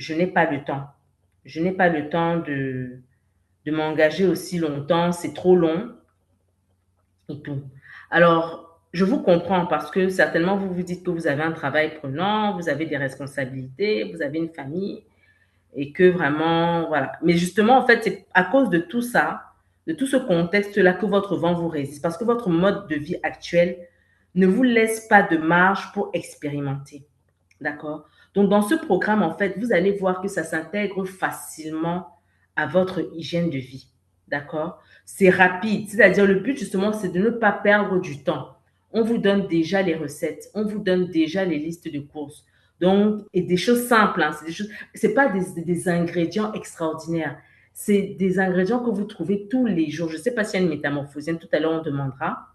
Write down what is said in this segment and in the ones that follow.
je n'ai pas le temps. Je n'ai pas le temps de m'engager aussi longtemps, c'est trop long et tout. Alors, je vous comprends parce que certainement vous vous dites que vous avez un travail prenant, vous avez des responsabilités, vous avez une famille et que vraiment, voilà. Mais justement, en fait, c'est à cause de tout ça, de tout ce contexte-là que votre vent vous résiste parce que votre mode de vie actuel ne vous laisse pas de marge pour expérimenter. D'accord? Donc, dans ce programme, en fait, vous allez voir que ça s'intègre facilement à votre hygiène de vie. D'accord? C'est rapide. C'est-à-dire, le but, justement, c'est de ne pas perdre du temps. On vous donne déjà les recettes. On vous donne déjà les listes de courses. Donc, et des choses simples, hein, c'est pas des ingrédients extraordinaires. C'est des ingrédients que vous trouvez tous les jours. Je ne sais pas s'il y a une métamorphosienne. Tout à l'heure, on demandera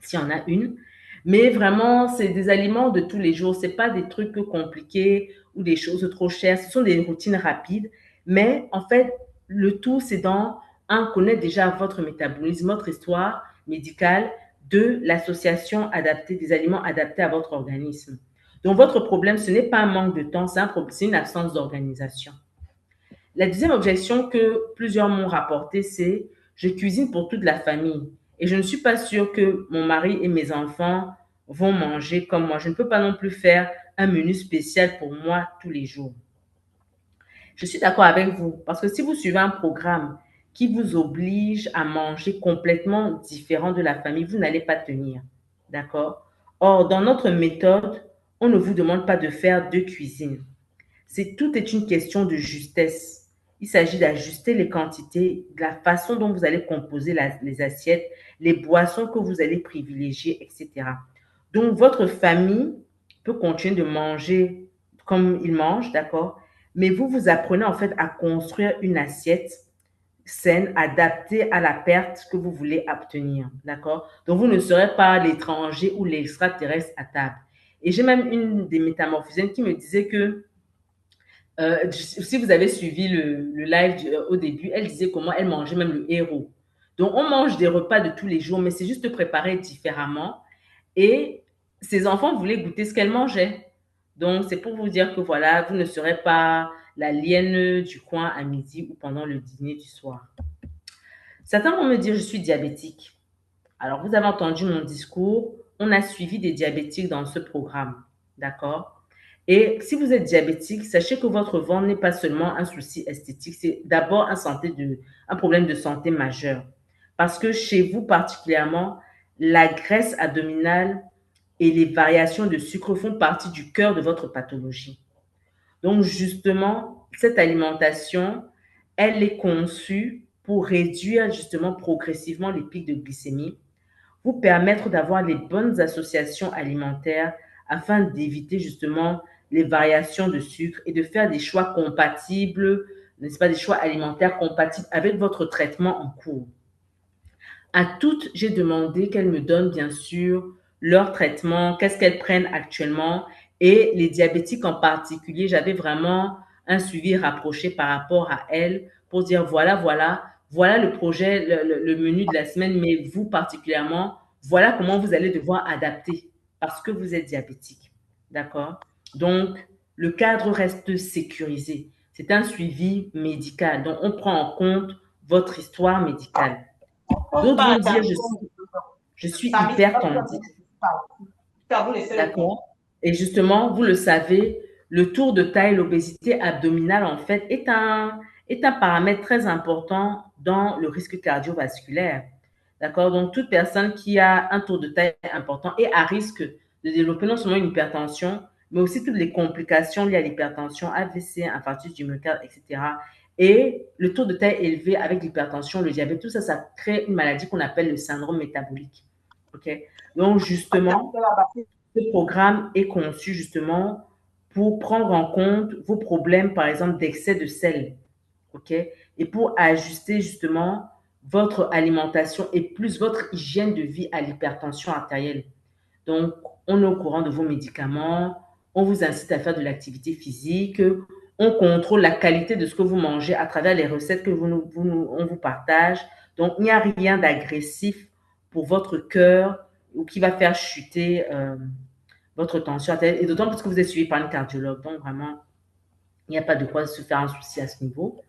s'il y en a une. Mais vraiment, c'est des aliments de tous les jours. C'est pas des trucs compliqués ou des choses trop chères. Ce sont des routines rapides. Mais en fait, le tout, c'est dans un, connaître déjà votre métabolisme, votre histoire médicale, de l'association adaptée, des aliments adaptés à votre organisme. Donc, votre problème, ce n'est pas un manque de temps, c'est une absence d'organisation. La deuxième objection que plusieurs m'ont rapportée, c'est je cuisine pour toute la famille et je ne suis pas sûre que mon mari et mes enfants vont manger comme moi. Je ne peux pas non plus faire un menu spécial pour moi tous les jours. Je suis d'accord avec vous parce que si vous suivez un programme qui vous oblige à manger complètement différent de la famille, vous n'allez pas tenir. D'accord? Or, dans notre méthode, on ne vous demande pas de faire deux cuisines. Tout est une question de justesse. Il s'agit d'ajuster les quantités, la façon dont vous allez composer les assiettes, les boissons que vous allez privilégier, etc. Donc, votre famille peut continuer de manger comme ils mangent, d'accord? Mais vous, vous apprenez en fait à construire une assiette saine, adaptée à la perte que vous voulez obtenir, d'accord? Donc, vous ne serez pas l'étranger ou l'extraterrestre à table. Et j'ai même une des métamorphosiennes qui me disait que si vous avez suivi le live au début, elle disait comment elle mangeait même le héros. Donc, on mange des repas de tous les jours, mais c'est juste préparé différemment. Et ses enfants voulaient goûter ce qu'elle mangeait. Donc, c'est pour vous dire que voilà, vous ne serez pas la lienne du coin à midi ou pendant le dîner du soir. Certains vont me dire, je suis diabétique. Alors, vous avez entendu mon discours. On a suivi des diabétiques dans ce programme. D'accord? Et si vous êtes diabétique, sachez que votre ventre n'est pas seulement un souci esthétique, c'est d'abord un problème de santé majeur. Parce que chez vous particulièrement, la graisse abdominale et les variations de sucre font partie du cœur de votre pathologie. Donc, justement, cette alimentation, elle est conçue pour réduire justement progressivement les pics de glycémie, vous permettre d'avoir les bonnes associations alimentaires afin d'éviter justement les variations de sucre et de faire des choix compatibles, n'est-ce pas, des choix alimentaires compatibles avec votre traitement en cours. À toutes, j'ai demandé qu'elles me donnent bien sûr leur traitement, qu'est-ce qu'elles prennent actuellement. Et les diabétiques en particulier, j'avais vraiment un suivi rapproché par rapport à elles pour dire voilà le projet, le menu de la semaine, mais vous particulièrement, voilà comment vous allez devoir adapter parce que vous êtes diabétique. D'accord? Donc, le cadre reste sécurisé. C'est un suivi médical. Donc, on prend en compte votre histoire médicale. Pose D'autres pas vont dire, attention. je suis Tammy, c'est hyper pas toi qui tendue. ne pas. Tu as vous laisser le temps. D'accord? Et justement, vous le savez, le tour de taille, l'obésité abdominale, en fait, est un paramètre très important dans le risque cardiovasculaire. D'accord? Donc, toute personne qui a un tour de taille important est à risque de développer non seulement une hypertension, mais aussi toutes les complications liées à l'hypertension, AVC, infarctus du myocarde, etc. Et le taux de taille élevé avec l'hypertension, le diabète, tout ça, ça crée une maladie qu'on appelle le syndrome métabolique. OK? Donc, justement, ce programme est conçu justement pour prendre en compte vos problèmes, par exemple, d'excès de sel, OK? Et pour ajuster justement votre alimentation et plus votre hygiène de vie à l'hypertension artérielle. Donc, on est au courant de vos médicaments, on vous incite à faire de l'activité physique, on contrôle la qualité de ce que vous mangez à travers les recettes que on vous partage. Donc, il n'y a rien d'agressif pour votre cœur ou qui va faire chuter votre tension artérielle. Et d'autant plus que vous êtes suivi par une cardiologue. Donc, vraiment, Il n'y a pas de quoi se faire un souci à ce niveau.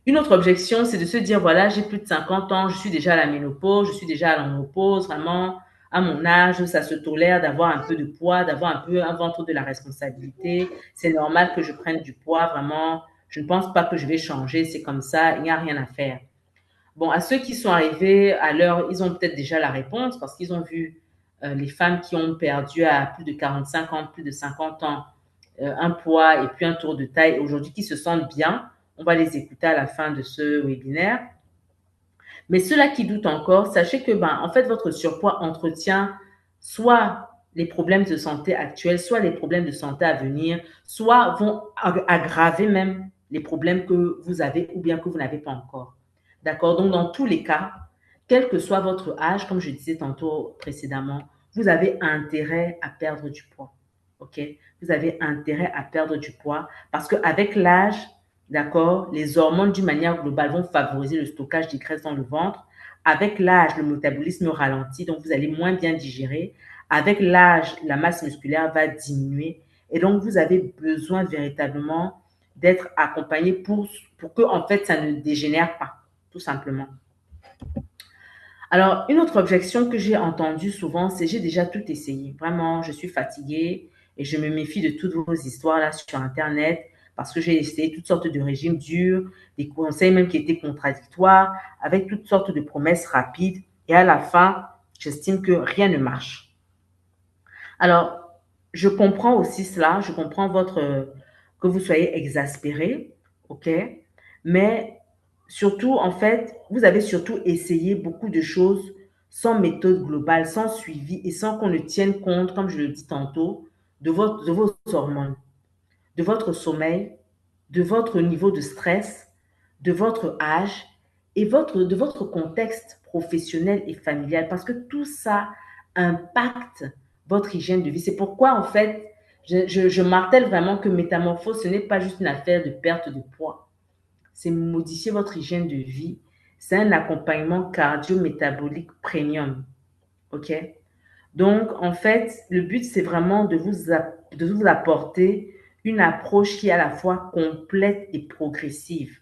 Une autre objection, c'est de se dire, voilà, j'ai plus de 50 ans, je suis déjà à la ménopause, je suis déjà à l'andropause, vraiment, à mon âge, ça se tolère d'avoir un peu de poids, d'avoir un peu un ventre de la responsabilité. C'est normal que je prenne du poids, vraiment. Je ne pense pas que je vais changer, c'est comme ça, il n'y a rien à faire. Bon, à ceux qui sont arrivés à l'heure, ils ont peut-être déjà la réponse parce qu'ils ont vu les femmes qui ont perdu à plus de 45 ans, plus de 50 ans, un poids et puis un tour de taille aujourd'hui qui se sentent bien. On va les écouter à la fin de ce webinaire. Mais ceux-là qui doutent encore, sachez que, ben, en fait, votre surpoids entretient soit les problèmes de santé actuels, soit les problèmes de santé à venir, soit vont aggraver même les problèmes que vous avez ou bien que vous n'avez pas encore. D'accord? Donc, dans tous les cas, quel que soit votre âge, comme je disais tantôt précédemment, vous avez intérêt à perdre du poids. OK? Vous avez intérêt à perdre du poids parce qu'avec l'âge, d'accord, les hormones, d'une manière globale, vont favoriser le stockage des graisses dans le ventre. Avec l'âge, le métabolisme ralentit, donc vous allez moins bien digérer. Avec l'âge, la masse musculaire va diminuer. Et donc, vous avez besoin véritablement d'être accompagné pour que, en fait, ça ne dégénère pas, tout simplement. Alors, une autre objection que j'ai entendue souvent, c'est j'ai déjà tout essayé. Vraiment, je suis fatiguée et je me méfie de toutes vos histoires là sur Internet parce que j'ai essayé toutes sortes de régimes durs, des conseils même qui étaient contradictoires, avec toutes sortes de promesses rapides. Et à la fin, j'estime que rien ne marche. Alors, je comprends aussi cela, je comprends que vous soyez exaspéré, ok? Mais surtout, en fait, vous avez surtout essayé beaucoup de choses sans méthode globale, sans suivi et sans qu'on ne tienne compte, comme je le dis tantôt, de vos hormones, de votre sommeil, de votre niveau de stress, de votre âge et de votre contexte professionnel et familial, parce que tout ça impacte votre hygiène de vie. C'est pourquoi, en fait, je martèle vraiment que métamorphose, ce n'est pas juste une affaire de perte de poids. C'est modifier votre hygiène de vie. C'est un accompagnement cardio-métabolique premium. OK? Donc, en fait, le but, c'est vraiment de vous apporter une approche qui est à la fois complète et progressive.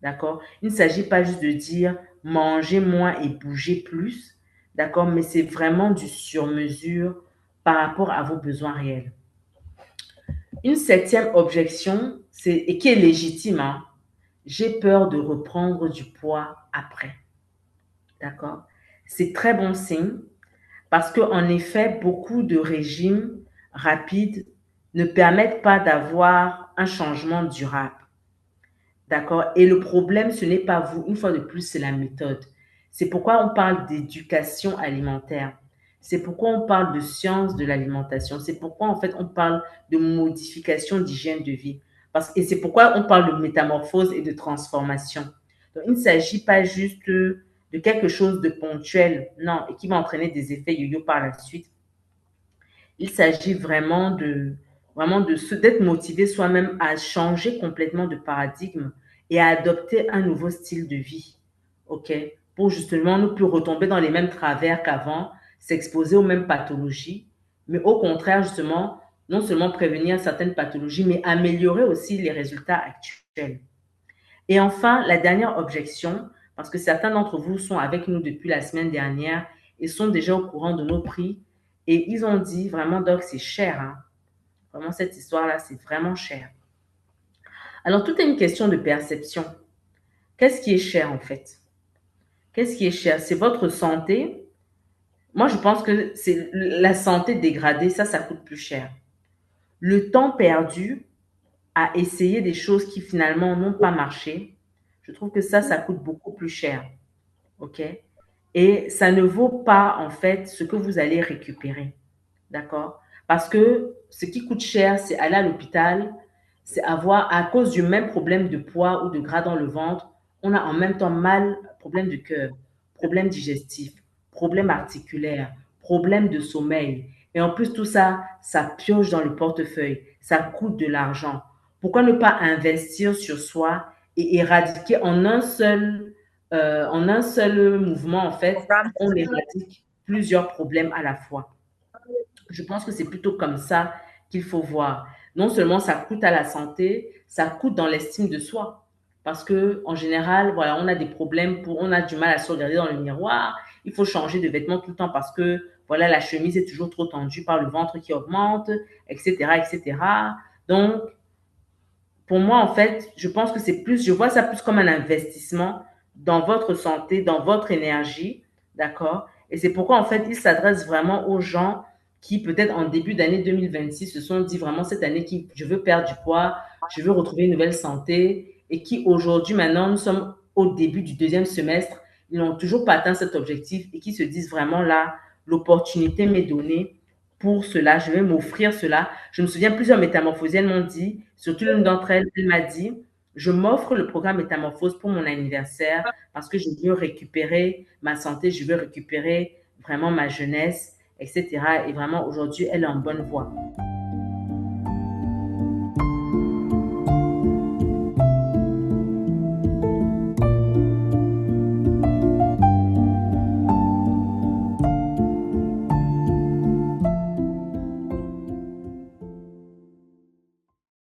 D'accord? Il ne s'agit pas juste de dire manger moins et bouger plus. D'accord? Mais c'est vraiment du sur-mesure par rapport à vos besoins réels. Une septième objection, et qui est légitime, hein, j'ai peur de reprendre du poids après. D'accord? C'est très bon signe parce qu'en effet, beaucoup de régimes rapides ne permettent pas d'avoir un changement durable. D'accord? Et le problème, ce n'est pas vous. Une fois de plus, c'est la méthode. C'est pourquoi on parle d'éducation alimentaire. C'est pourquoi on parle de science de l'alimentation. C'est pourquoi, en fait, on parle de modification d'hygiène de vie. Et c'est pourquoi on parle de métamorphose et de transformation. Donc, il ne s'agit pas juste de quelque chose de ponctuel, non, et qui va entraîner des effets yo-yo par la suite. Il s'agit vraiment d'être motivé soi-même à changer complètement de paradigme et à adopter un nouveau style de vie. OK? Pour justement ne plus retomber dans les mêmes travers qu'avant, s'exposer aux mêmes pathologies, mais au contraire, justement, non seulement prévenir certaines pathologies, mais améliorer aussi les résultats actuels. Et enfin, la dernière objection, parce que certains d'entre vous sont avec nous depuis la semaine dernière et sont déjà au courant de nos prix, et ils ont dit vraiment, Doc, c'est cher. Hein. Vraiment, cette histoire-là, c'est vraiment cher. Alors, tout est une question de perception. Qu'est-ce qui est cher en fait? Qu'est-ce qui est cher? C'est votre santé. Moi, je pense que c'est la santé dégradée, ça coûte plus cher. Le temps perdu à essayer des choses qui finalement n'ont pas marché, je trouve que ça coûte beaucoup plus cher. OK? Et ça ne vaut pas, en fait, ce que vous allez récupérer. D'accord? Parce que ce qui coûte cher, c'est aller à l'hôpital, c'est avoir, à cause du même problème de poids ou de gras dans le ventre, on a en même temps mal, problème de cœur, problème digestif, problème articulaire, problème de sommeil. Et en plus, tout ça, ça pioche dans le portefeuille, ça coûte de l'argent. Pourquoi ne pas investir sur soi et éradiquer en un seul mouvement, en fait, on éradique plusieurs problèmes à la fois. Je pense que c'est plutôt comme ça qu'il faut voir. non seulement ça coûte à la santé, ça coûte dans l'estime de soi. Parce que, en général, voilà, on a des problèmes on a du mal à se regarder dans le miroir. Il faut changer de vêtements tout le temps parce que, voilà, la chemise est toujours trop tendue par le ventre qui augmente, etc., etc. Donc, pour moi, en fait, je pense que je vois ça plus comme un investissement dans votre santé, dans votre énergie, d'accord? Et c'est pourquoi, en fait, il s'adresse vraiment aux gens qui, peut-être en début d'année 2026, se sont dit vraiment cette année qui, je veux perdre du poids, je veux retrouver une nouvelle santé, et qui aujourd'hui, maintenant, nous sommes au début du deuxième semestre, ils n'ont toujours pas atteint cet objectif et qui se disent vraiment là, l'opportunité m'est donnée pour cela, je vais m'offrir cela. Je me souviens, plusieurs métamorphosiennes m'ont dit, surtout l'une d'entre elles, elle m'a dit, je m'offre le programme Métamorphose pour mon anniversaire parce que je veux récupérer ma santé, je veux récupérer vraiment ma jeunesse, etc. Et vraiment, aujourd'hui, elle est en bonne voie.